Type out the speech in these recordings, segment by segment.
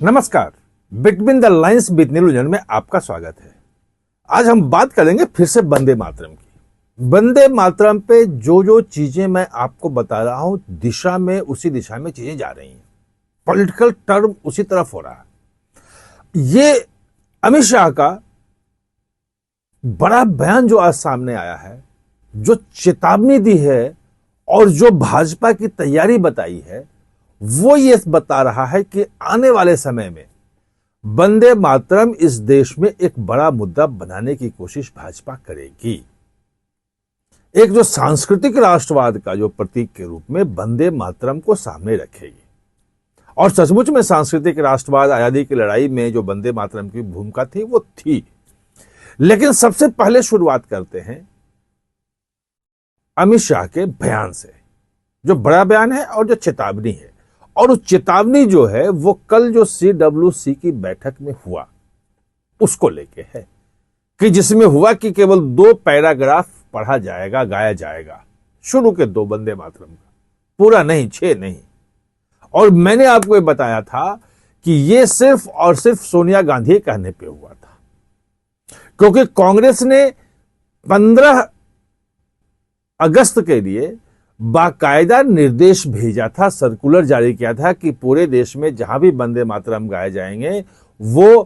नमस्कार। Between the lines with नीलूजन में आपका स्वागत है। आज हम बात करेंगे फिर से वंदे मातरम की। वंदे मातरम पे जो जो चीजें मैं आपको बता रहा हूं, दिशा में उसी दिशा में चीजें जा रही हैं। पॉलिटिकल टर्म उसी तरफ हो रहा है। ये अमित शाह का बड़ा बयान जो आज सामने आया है, जो चेतावनी दी है और जो भाजपा की तैयारी बताई है, वो ये बता रहा है कि आने वाले समय में वंदे मातरम इस देश में एक बड़ा मुद्दा बनाने की कोशिश भाजपा करेगी। एक जो सांस्कृतिक राष्ट्रवाद का जो प्रतीक के रूप में वंदे मातरम को सामने रखेगी। और सचमुच में सांस्कृतिक राष्ट्रवाद आजादी की लड़ाई में जो वंदे मातरम की भूमिका थी वो थी। लेकिन सबसे पहले शुरुआत करते हैं अमित शाह के बयान से, जो बड़ा बयान है और जो चेतावनी है। और उस चेतावनी जो है वो कल जो CWC की बैठक में हुआ उसको लेके है, कि जिसमें हुआ कि केवल 2 पैराग्राफ पढ़ा जाएगा, गाया जाएगा, शुरू के 2 वंदे मातरम का, पूरा नहीं, 6 नहीं। और मैंने आपको ये बताया था कि ये सिर्फ और सिर्फ सोनिया गांधी कहने पे हुआ था, क्योंकि कांग्रेस ने 15 अगस्त के लिए बाकायदा निर्देश भेजा था, सर्कुलर जारी किया था कि पूरे देश में जहां भी वंदे मातरम गाए जाएंगे वो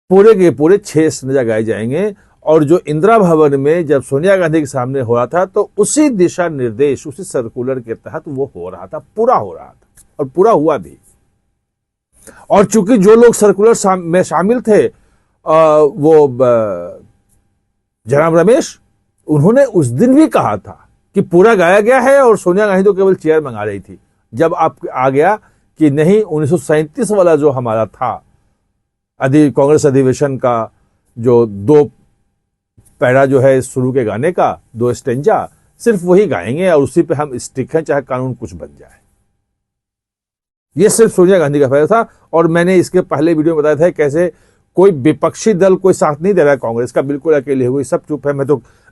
पूरे के पूरे 6 संध्या गाए जाएंगे। और जो इंदिरा भवन में जब सोनिया गांधी के सामने हो रहा था तो उसी दिशा निर्देश, उसी सर्कुलर के तहत वो हो रहा था, पूरा हो रहा था और पूरा हुआ भी। और चूंकि जो लोग सर्कुलर में शामिल थे वो जनाब रमेश, उन्होंने उस दिन भी कहा था कि पूरा गाया गया है और सोनिया गांधी तो केवल चेयर मंगा रही थी। जब आप आ गया कि नहीं, 1937 वाला जो हमारा था कांग्रेस अधिवेशन का, जो 2 पैरा जो है शुरू के गाने का, 2 स्टेंजा, सिर्फ वही गाएंगे और उसी पे हम स्टिक हैं, चाहे कानून कुछ बन जाए। ये सिर्फ सोनिया गांधी का फैसला था। और मैंने इसके पहले वीडियो में बताया था कैसे कोई विपक्षी दल कोई साथ नहीं दे रहा है कांग्रेस का, बिल्कुल अकेले हुई, सब चुप है।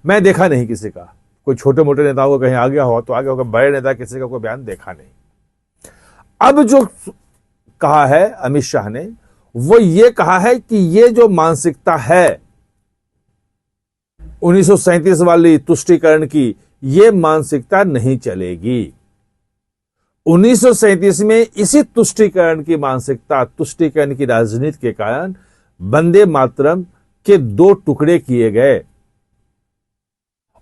मैं देखा नहीं किसी का, कोई छोटे मोटे नेताओं को कहीं आ गया हो तो आ गया होगा, बड़े नेता किसी का कोई बयान देखा नहीं। अब जो कहा है अमित शाह ने, वो ये कहा है कि ये जो मानसिकता है 1937 वाली तुष्टीकरण की, ये मानसिकता नहीं चलेगी। 1937 में इसी तुष्टीकरण की मानसिकता, तुष्टीकरण की राजनीति के कारण वंदे मातरम के 2 टुकड़े किए गए।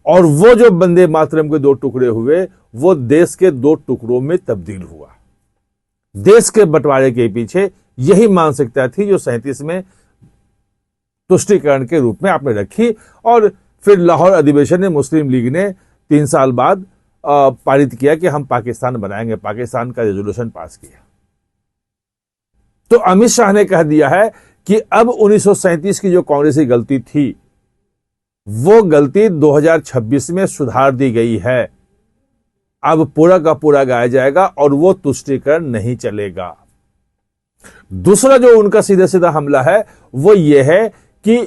और वो जो वंदे मातरम के 2 टुकड़े हुए वो देश के 2 टुकड़ों में तब्दील हुआ। देश के बंटवारे के पीछे यही मानसिकता थी जो 37 में तुष्टीकरण के रूप में आपने रखी। और फिर लाहौर अधिवेशन में मुस्लिम लीग ने 3 साल बाद पारित किया कि हम पाकिस्तान बनाएंगे, पाकिस्तान का रेजोल्यूशन पास किया। तो अमित शाह ने कह दिया है कि अब 1937 की जो कांग्रेस की गलती थी वो गलती 2026 में सुधार दी गई है। अब पूरा का पूरा गाया जाएगा और वो तुष्टीकरण नहीं चलेगा। दूसरा जो उनका सीधा सीधा हमला है वो ये है कि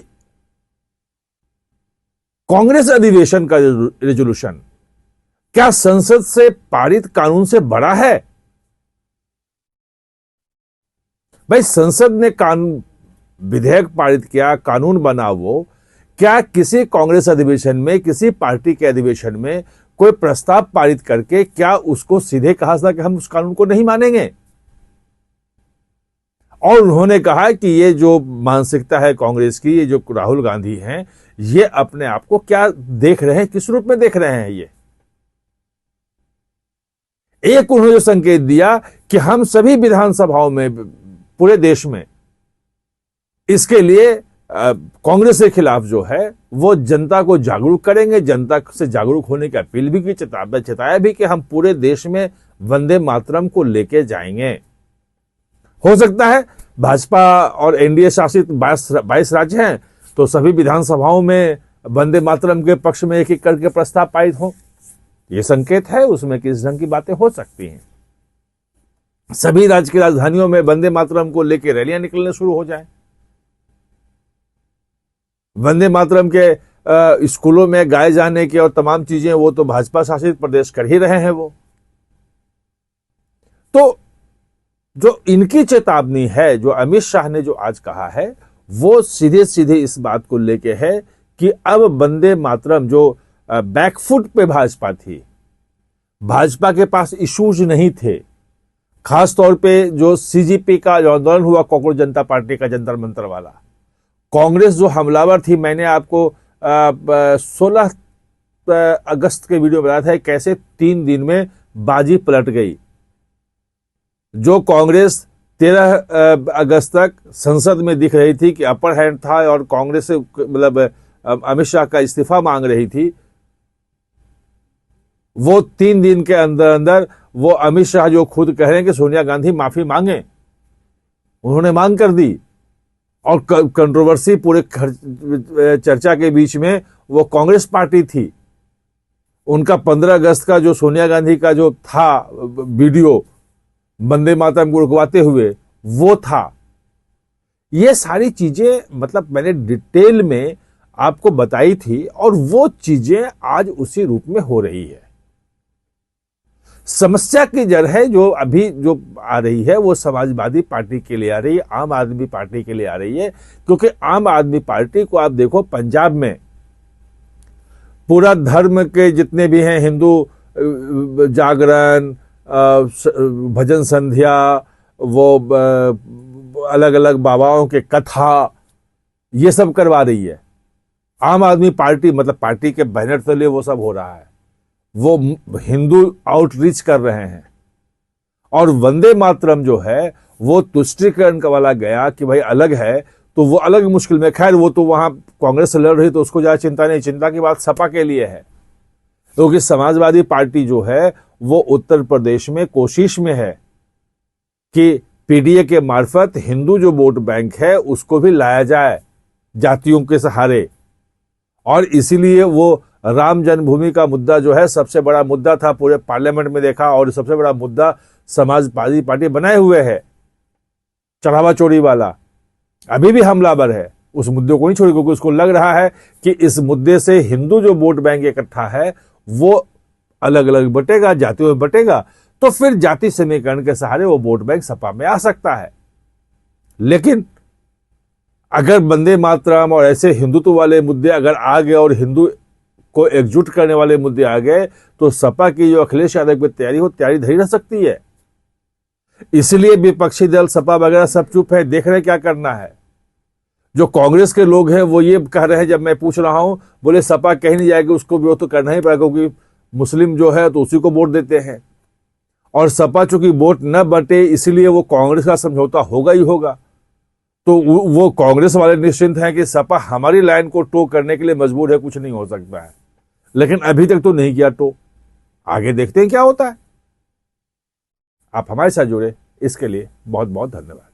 कांग्रेस अधिवेशन का रेजोल्यूशन क्या संसद से पारित कानून से बड़ा है? भाई, संसद ने कानून विधेयक पारित किया, कानून बना, वो क्या किसी कांग्रेस अधिवेशन में, किसी पार्टी के अधिवेशन में कोई प्रस्ताव पारित करके क्या उसको सीधे कहा था कि हम उस कानून को नहीं मानेंगे? और उन्होंने कहा कि ये जो मानसिकता है कांग्रेस की, ये जो राहुल गांधी हैं, ये अपने आप को क्या देख रहे हैं, किस रूप में देख रहे हैं? ये एक उन्होंने जो संकेत दिया कि हम सभी विधानसभाओं में पूरे देश में इसके लिए कांग्रेस के खिलाफ जो है वो जनता को जागरूक करेंगे, जनता से जागरूक होने की अपील भी की, चेताया भी कि हम पूरे देश में वंदे मातरम को लेके जाएंगे। हो सकता है भाजपा और एनडीए शासित 22 राज्य हैं तो सभी विधानसभाओं में वंदे मातरम के पक्ष में एक एक करके प्रस्ताव पारित हो। ये संकेत है, उसमें किस ढंग की बातें हो सकती हैं। सभी राज्य की राजधानियों में वंदे मातरम को लेकर रैलियां निकलने शुरू हो जाए। वंदे मातरम के स्कूलों में गाए जाने के और तमाम चीजें वो तो भाजपा शासित प्रदेश कर ही रहे हैं वो। तो जो इनकी चेतावनी है, जो अमित शाह ने जो आज कहा है, वो सीधे सीधे इस बात को लेके है कि अब वंदे मातरम जो बैकफुट पे भाजपा थी, भाजपा के पास इश्यूज नहीं थे, खास तौर पे जो सीजीपी का जो आंदोलन हुआ कॉकरोच जनता पार्टी का जंतर मंतर वाला, कांग्रेस जो हमलावर थी, मैंने आपको 16 अगस्त के वीडियो बताया था कैसे 3 दिन में बाजी पलट गई। जो कांग्रेस 13 अगस्त तक संसद में दिख रही थी कि अपर हैंड था और कांग्रेस से मतलब अमित शाह का इस्तीफा मांग रही थी, वो 3 दिन के अंदर अंदर वो अमित शाह जो खुद कह रहे हैं कि सोनिया गांधी माफी मांगे, उन्होंने मांग कर दी। और कंट्रोवर्सी पूरे चर्चा के बीच में वो कांग्रेस पार्टी थी, उनका 15 अगस्त का जो सोनिया गांधी का जो था वीडियो वंदे मातरम को रुकवाते हुए, वो था। ये सारी चीजें मतलब मैंने डिटेल में आपको बताई थी और वो चीजें आज उसी रूप में हो रही है। समस्या की जड़ है जो अभी जो आ रही है वो समाजवादी पार्टी के लिए आ रही है, आम आदमी पार्टी के लिए आ रही है। क्योंकि आम आदमी पार्टी को आप देखो, पंजाब में पूरा धर्म के जितने भी हैं, हिंदू जागरण, भजन संध्या, वो अलग अलग बाबाओं के कथा, ये सब करवा रही है। आम आदमी पार्टी मतलब पार्टी के बैनर तले वो सब हो रहा है, वो हिंदू आउटरीच कर रहे हैं। और वंदे मातरम जो है वो तुष्टीकरण का वाला गया कि भाई अलग है तो वो अलग मुश्किल में। खैर वो तो वहां कांग्रेस से लड़ रही तो उसको ज्यादा चिंता नहीं, चिंता की बात सपा के लिए है। क्योंकि समाजवादी पार्टी जो है वो उत्तर प्रदेश में कोशिश में है कि पीडीए के मार्फत हिंदू जो वोट बैंक है उसको भी लाया जाए जातियों के सहारे। और इसीलिए वो राम जन्मभूमि का मुद्दा जो है सबसे बड़ा मुद्दा था पूरे पार्लियामेंट में देखा, और सबसे बड़ा मुद्दा समाजवादी पार्टी बनाए हुए है, चढ़ावा चोरी वाला अभी भी हमलावर है, उस मुद्दे को नहीं छोड़ी। क्योंकि उसको लग रहा है कि इस मुद्दे से हिंदू जो वोट बैंक इकट्ठा है वो अलग अलग बटेगा, जातियों में बटेगा, तो फिर जाति समीकरण के सहारे वो वोट बैंक सपा में आ सकता है। लेकिन अगर वंदे मातरम और ऐसे हिंदुत्व वाले मुद्दे अगर आ गए और हिंदू को एकजुट करने वाले मुद्दे आ गए तो सपा की जो अखिलेश यादव की तैयारी हो, तैयारी धरी रह सकती है। इसलिए विपक्षी दल सपा वगैरह सब चुप है, देख रहे क्या करना है। जो कांग्रेस के लोग हैं वो ये कह रहे हैं, जब मैं पूछ रहा हूं, बोले सपा कहीं नहीं जाएगी, उसको विरोध तो करना ही पड़ेगा क्योंकि मुस्लिम जो है तो उसी को वोट देते हैं। और सपा चूंकि वोट न बटे इसलिए वो कांग्रेस का समझौता होगा ही होगा। तो वो कांग्रेस वाले निश्चिंत हैं कि सपा हमारी लाइन को टो करने के लिए मजबूर है, कुछ नहीं हो सकता है। लेकिन अभी तक तो नहीं किया टो, आगे देखते हैं क्या होता है। आप हमारे साथ जुड़े, इसके लिए बहुत बहुत धन्यवाद।